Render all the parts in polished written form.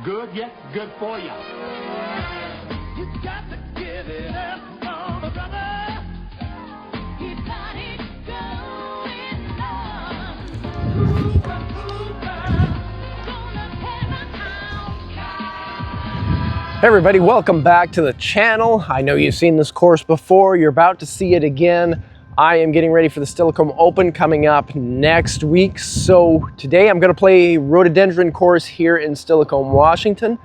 Good, yes, good for ya. You got to give it up for the brother. He got it going on. Hooper, gonna tear my house down. Hey everybody, welcome back to the channel. I know you've seen this course before. You're about to see it again. I am getting ready for the Steilacoom Open coming up next week. So today I'm going to play Rhododendron Course here in Steilacoom, Washington.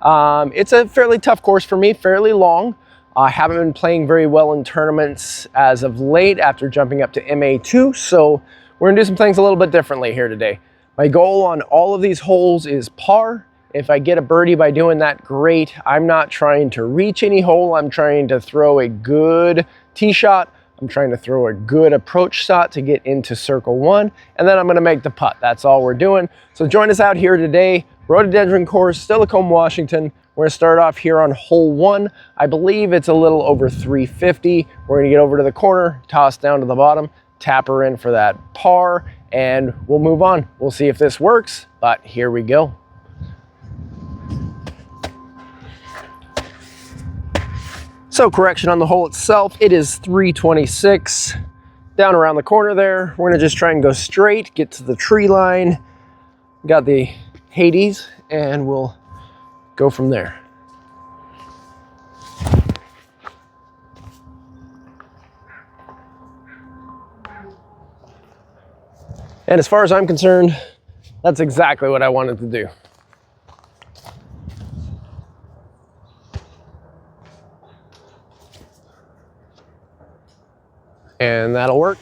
It's a fairly tough course for me, fairly long. I haven't been playing very well in tournaments as of late after jumping up to MA2. So we're going to do some things a little bit differently here today. My goal on all of these holes is par. If I get a birdie by doing that, great. I'm not trying to reach any hole. I'm trying to throw a good tee shot. I'm trying to throw a good approach shot to get into circle one, and then I'm gonna make the putt. That's all we're doing. So join us out here today, Rhododendron Course, Steilacoom, Washington. We're gonna start off here on hole one. I believe it's a little over 350. We're gonna get over to the corner, toss down to the bottom, tap her in for that par, and we'll move on. We'll see if this works, but here we go. So correction on the hole itself, it is 326. Down around the corner there, we're gonna just try and go straight, get to the tree line. Got the Hades, and we'll go from there. And as far as I'm concerned, that's exactly what I wanted to do. And that'll work.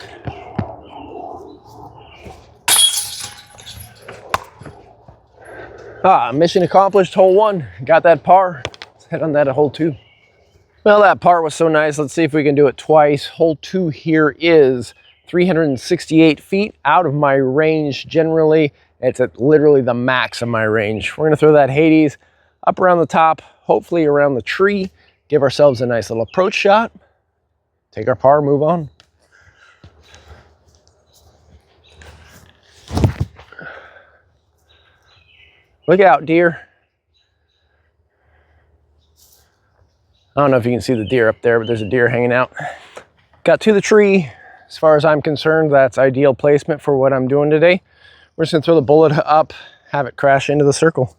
Mission accomplished, hole one. Got that par. Let's head on that at hole two. Well, that par was so nice. Let's see if we can do it twice. Hole two here is 368 feet out of my range. Generally, it's at literally the max of my range. We're gonna throw that Hades up around the top, hopefully around the tree, give ourselves a nice little approach shot, take our par, move on. Look out, deer. I don't know if you can see the deer up there, but there's a deer hanging out. Got to the tree. As far as I'm concerned, that's ideal placement for what I'm doing today. We're just gonna throw the bullet up, have it crash into the circle.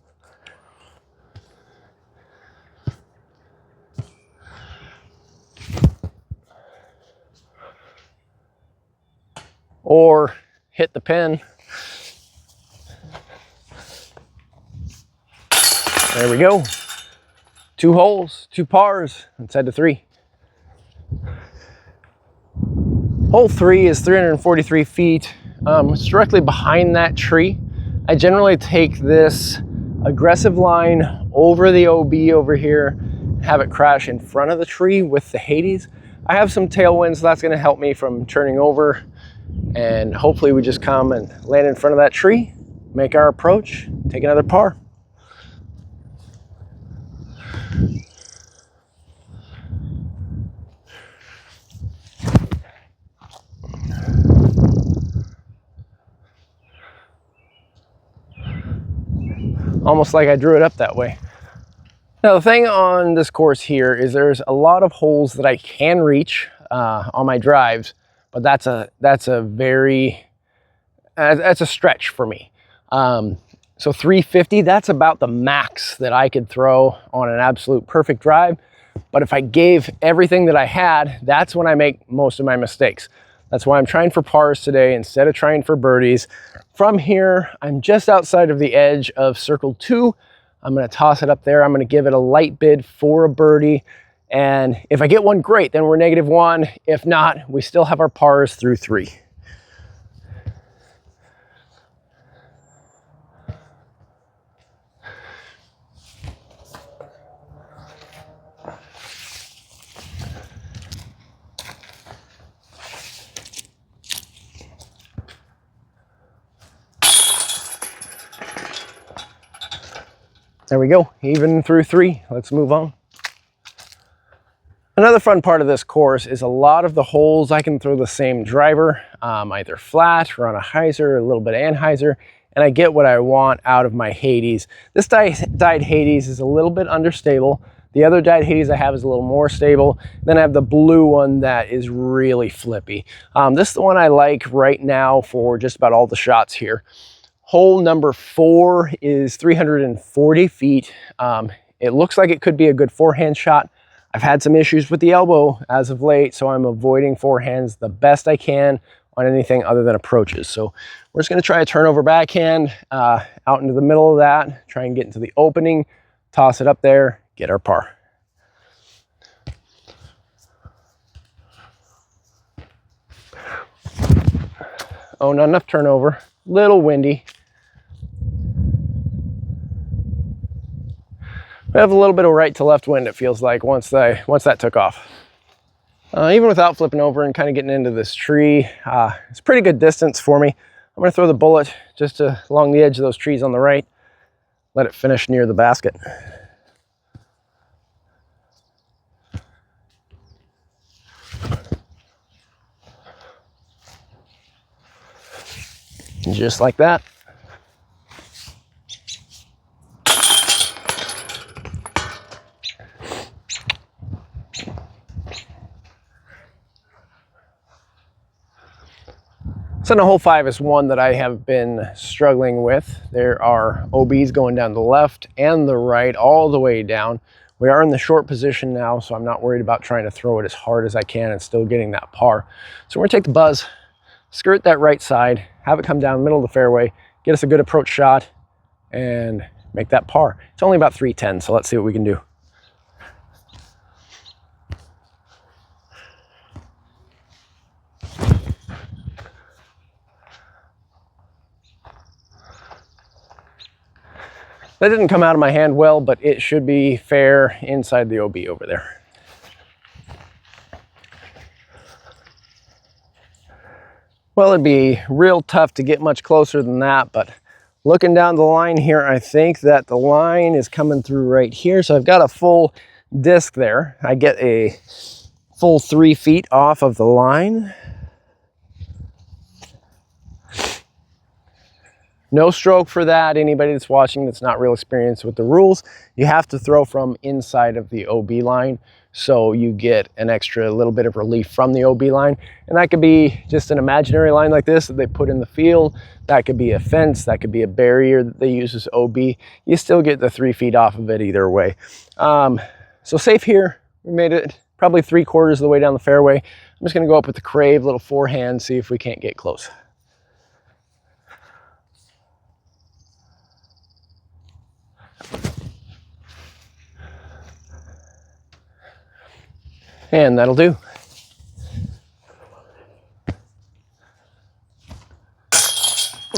Or hit the pin. There we go. 2 holes, 2 pars. Let's head to 3. Hole 3 is 343 feet. It's directly behind that tree. I generally take this aggressive line over the OB over here, have it crash in front of the tree with the Hades. I have some tailwinds, so that's gonna help me from turning over, and hopefully we just come and land in front of that tree, make our approach, take another par. Almost like I drew it up that way. Now the thing on this course here is there's a lot of holes that I can reach on my drives, but that's a stretch for me. So 350, that's about the max that I could throw on an absolute perfect drive. But if I gave everything that I had, that's when I make most of my mistakes. That's why I'm trying for pars today instead of trying for birdies. From here, I'm just outside of the edge of circle 2. I'm gonna toss it up there. I'm gonna give it a light bid for a birdie. And if I get one, great, then we're -1. If not, we still have our pars through 3. There we go, even through 3. Let's move on. Another fun part of this course is a lot of the holes I can throw the same driver, either flat or on a hyzer, a little bit of anhyzer, and I get what I want out of my Hades. This dyed Hades is a little bit understable. The other dyed Hades I have is a little more stable. Then I have the blue one that is really flippy. This is the one I like right now for just about all the shots here. Hole number 4 is 340 feet. It looks like it could be a good forehand shot. I've had some issues with the elbow as of late, so I'm avoiding forehands the best I can on anything other than approaches. So we're just gonna try a turnover backhand out into the middle of that, try and get into the opening, toss it up there, get our par. Oh, not enough turnover, little windy. We have a little bit of right to left wind, it feels like, once that took off. Even without flipping over and kind of getting into this tree, it's pretty good distance for me. I'm gonna throw the bullet just along the edge of those trees on the right, let it finish near the basket. Just like that. So now hole 5 is one that I have been struggling with. There are OBs going down the left and the right all the way down. We are in the short position now, so I'm not worried about trying to throw it as hard as I can and still getting that par. So we're gonna take the buzz, skirt that right side, have it come down the middle of the fairway, get us a good approach shot, and make that par. It's only about 310, so let's see what we can do. That didn't come out of my hand well, but it should be fair inside the OB over there. Well, it'd be real tough to get much closer than that, but looking down the line here, I think that the line is coming through right here. So I've got a full disc there. I get a full 3 feet off of the line. No stroke for that. Anybody that's watching that's not real experienced with the rules, you have to throw from inside of the OB line, so you get an extra little bit of relief from the OB line. And that could be just an imaginary line like this that they put in the field. That could be a fence. That could be a barrier that they use as OB. You still get the 3 feet off of it either way. So safe here. We made it probably 3/4 of the way down the fairway. I'm just going to go up with the Crave, little forehand, see if we can't get close. And that'll do.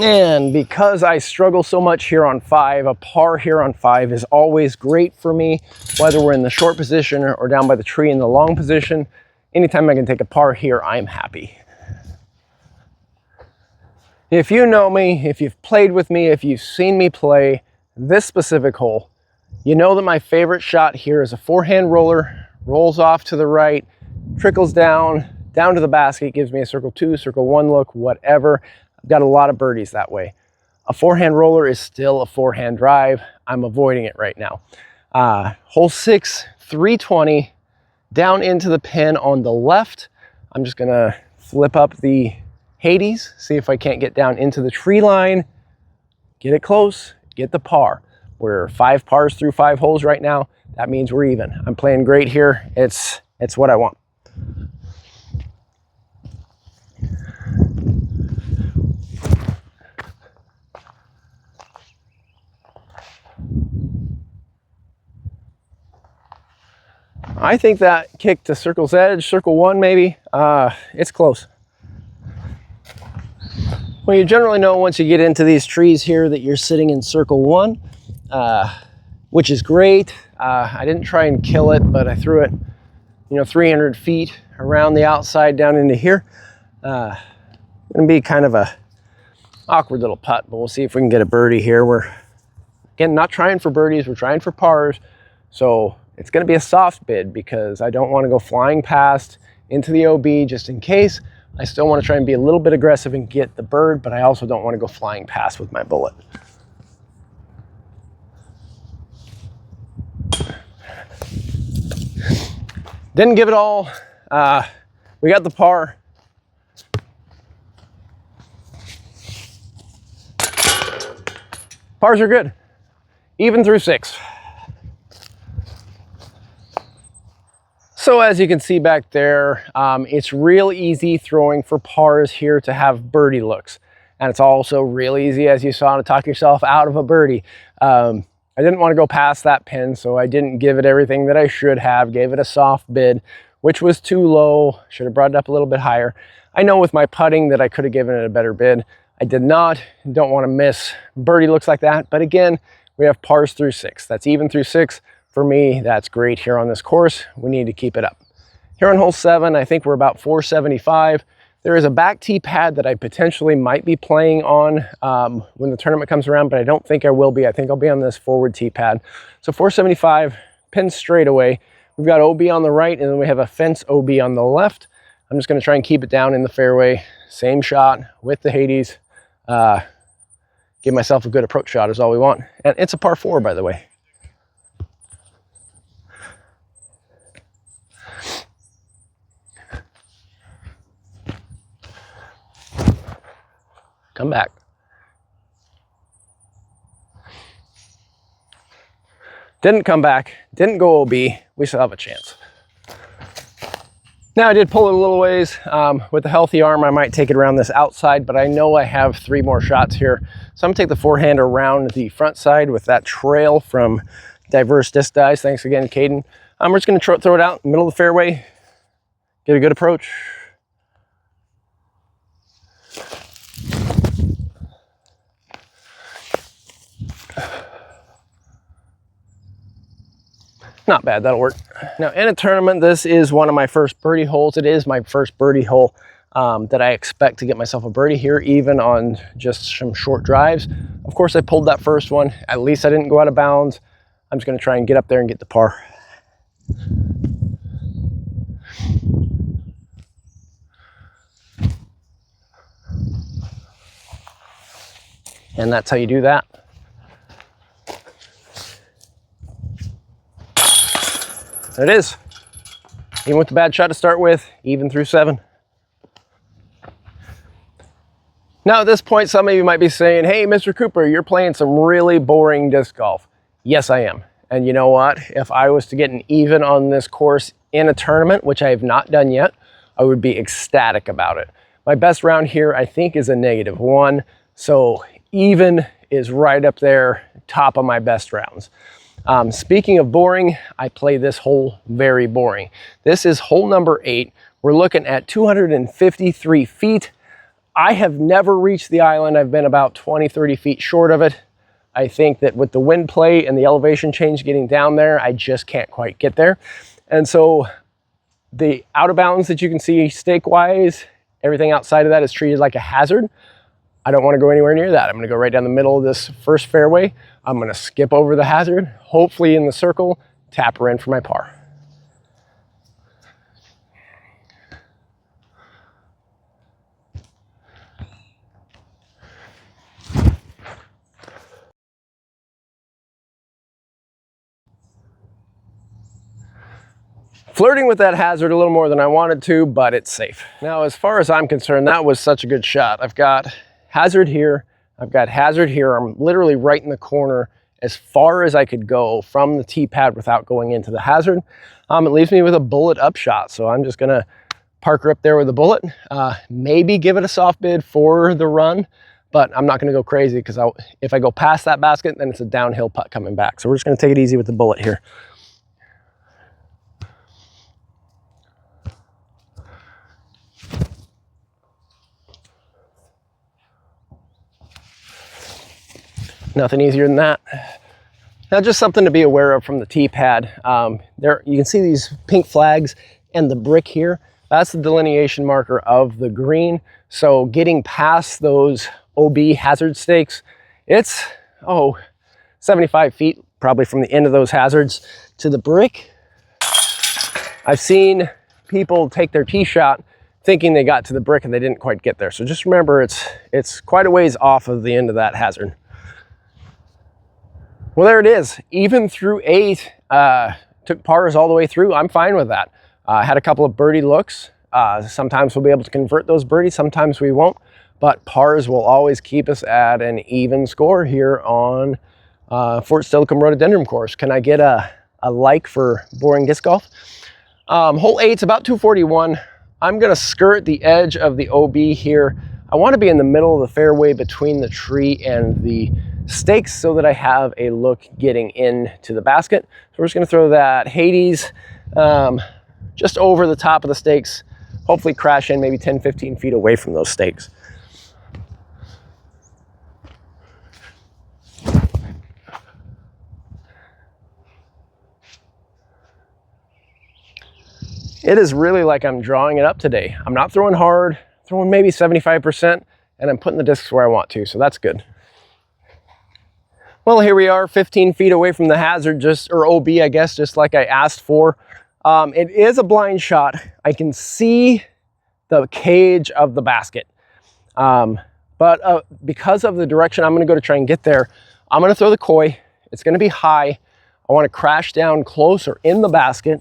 And because I struggle so much here on 5, a par here on 5 is always great for me, whether we're in the short position or down by the tree in the long position. Anytime I can take a par here, I'm happy. If you know me, if you've played with me, if you've seen me play this specific hole, you know that my favorite shot here is a forehand roller, rolls off to the right, trickles down to the basket, gives me a circle 2, circle 1 look, whatever. I've got a lot of birdies that way. A forehand roller is still a forehand drive. I'm avoiding it right now. Hole 6, 320, down into the pin on the left. I'm just gonna flip up the Hades, see if I can't get down into the tree line, get it close, get the par. We're 5 pars through 5 holes right now. That means we're even. I'm playing great here. It's what I want. I think that kicked to circle's edge, circle 1 maybe. It's close. Well, you generally know once you get into these trees here that you're sitting in circle 1, which is great. I didn't try and kill it, but I threw it, 300 feet around the outside down into here. Gonna be kind of a awkward little putt, but we'll see if we can get a birdie here. We're, again, not trying for birdies, we're trying for pars. So it's gonna be a soft bid because I don't wanna go flying past into the OB just in case. I still want to try and be a little bit aggressive and get the bird, but I also don't want to go flying past with my bullet. Didn't give it all. We got the par. Pars are good, even through 6. So as you can see back there, it's real easy throwing for pars here to have birdie looks. And it's also real easy, as you saw, to talk yourself out of a birdie. I didn't want to go past that pin, so I didn't give it everything that I should have. Gave it a soft bid, which was too low. Should have brought it up a little bit higher. I know with my putting that I could have given it a better bid. I did not. Don't want to miss birdie looks like that. But again, we have pars through 6. That's even through 6. For me, that's great here on this course. We need to keep it up. Here on hole 7, I think we're about 475. There is a back tee pad that I potentially might be playing on when the tournament comes around, but I don't think I will be. I think I'll be on this forward tee pad. So 475, pin straight away. We've got OB on the right, and then we have a fence OB on the left. I'm just going to try and keep it down in the fairway. Same shot with the Hades. Give myself a good approach shot is all we want. And it's a par 4, by the way. Come back. Didn't come back, didn't go OB. We still have a chance. Now I did pull it a little ways. With a healthy arm, I might take it around this outside, but I know I have 3 more shots here. So I'm gonna take the forehand around the front side with that trail from Diverse Disc Dice. Thanks again, Caden. We're just gonna throw it out in the middle of the fairway, get a good approach. Not bad, that'll work. Now in a tournament, this is one of my first birdie holes. It is my first birdie hole that I expect to get myself a birdie here, even on just some short drives. Of course, I pulled that first one. At least I didn't go out of bounds. I'm just gonna try and get up there and get the par. And that's how you do that. There it is. Even with the bad shot to start with, even through 7. Now at this point, some of you might be saying, hey, Mr. Cooper, you're playing some really boring disc golf. Yes, I am. And you know what? If I was to get an even on this course in a tournament, which I have not done yet, I would be ecstatic about it. My best round here, I think, is a -1. So even is right up there, top of my best rounds. Speaking of boring, I play this hole very boring. This is hole number 8. We're looking at 253 feet. I have never reached the island. I've been about 20, 30 feet short of it. I think that with the wind play and the elevation change getting down there, I just can't quite get there. And so the out of bounds that you can see stake-wise, everything outside of that is treated like a hazard. I don't want to go anywhere near that. I'm going to go right down the middle of this first fairway. I'm going to skip over the hazard, hopefully in the circle, tap her in for my par. Flirting with that hazard a little more than I wanted to, but it's safe. Now, as far as I'm concerned, that was such a good shot. I've got hazard here. I've got hazard here. I'm literally right in the corner as far as I could go from the tee pad without going into the hazard. It leaves me with a bullet up shot. So I'm just gonna park her up there with a bullet. Maybe give it a soft bid for the run, but I'm not gonna go crazy because if I go past that basket, then it's a downhill putt coming back. So we're just gonna take it easy with the bullet here. Nothing easier than that. Now, just something to be aware of from the tee pad. There, you can see these pink flags and the brick here. That's the delineation marker of the green. So getting past those OB hazard stakes, it's, 75 feet probably from the end of those hazards to the brick. I've seen people take their tee shot thinking they got to the brick and they didn't quite get there. So just remember, it's quite a ways off of the end of that hazard. Well, there it is. Even through 8, took pars all the way through. I'm fine with that. Had a couple of birdie looks. Sometimes we'll be able to convert those birdies, sometimes we won't. But pars will always keep us at an even score here on Fort Steilacoom Rhododendron Course. Can I get a like for boring disc golf? Hole 8's about 241. I'm going to skirt the edge of the OB here. I want to be in the middle of the fairway between the tree and the stakes so that I have a look getting into the basket. So we're just going to throw that Hades just over the top of the stakes, hopefully crash in maybe 10-15 feet away from those stakes. It is really like I'm drawing it up today. I'm not throwing hard, throwing maybe 75%, and I'm putting the discs where I want to, so that's good. Well, here we are 15 feet away from the hazard, or OB, I guess, just like I asked for. It is a blind shot. I can see the cage of the basket. But because of the direction I'm gonna go to try and get there, I'm gonna throw the koi. It's gonna be high. I wanna crash down closer in the basket,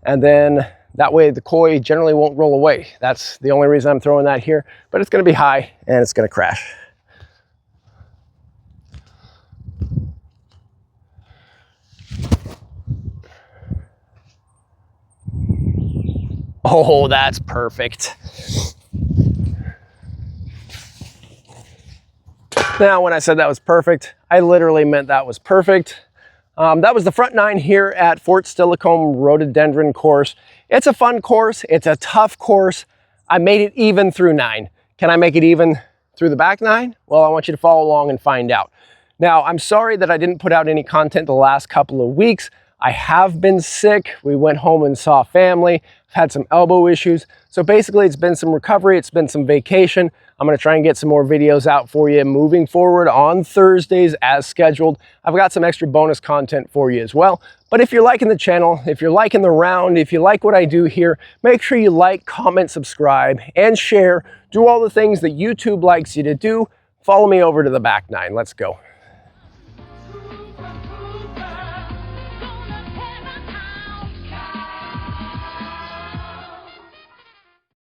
and then that way the koi generally won't roll away. That's the only reason I'm throwing that here, but it's gonna be high and it's gonna crash. Oh, that's perfect. Now, when I said that was perfect, I literally meant that was perfect. That was the front 9 here at Fort Steilacoom Rhododendron Course. It's a fun course. It's a tough course. I made it even through 9. Can I make it even through the back 9? Well, I want you to follow along and find out. Now, I'm sorry that I didn't put out any content the last couple of weeks. I have been sick. We went home and saw family. I've had some elbow issues. So basically, it's been some recovery. It's been some vacation. I'm going to try and get some more videos out for you moving forward on Thursdays as scheduled. I've got some extra bonus content for you as well. But if you're liking the channel, if you're liking the round, if you like what I do here, make sure you like, comment, subscribe, and share. Do all the things that YouTube likes you to do. Follow me over to the back 9. Let's go.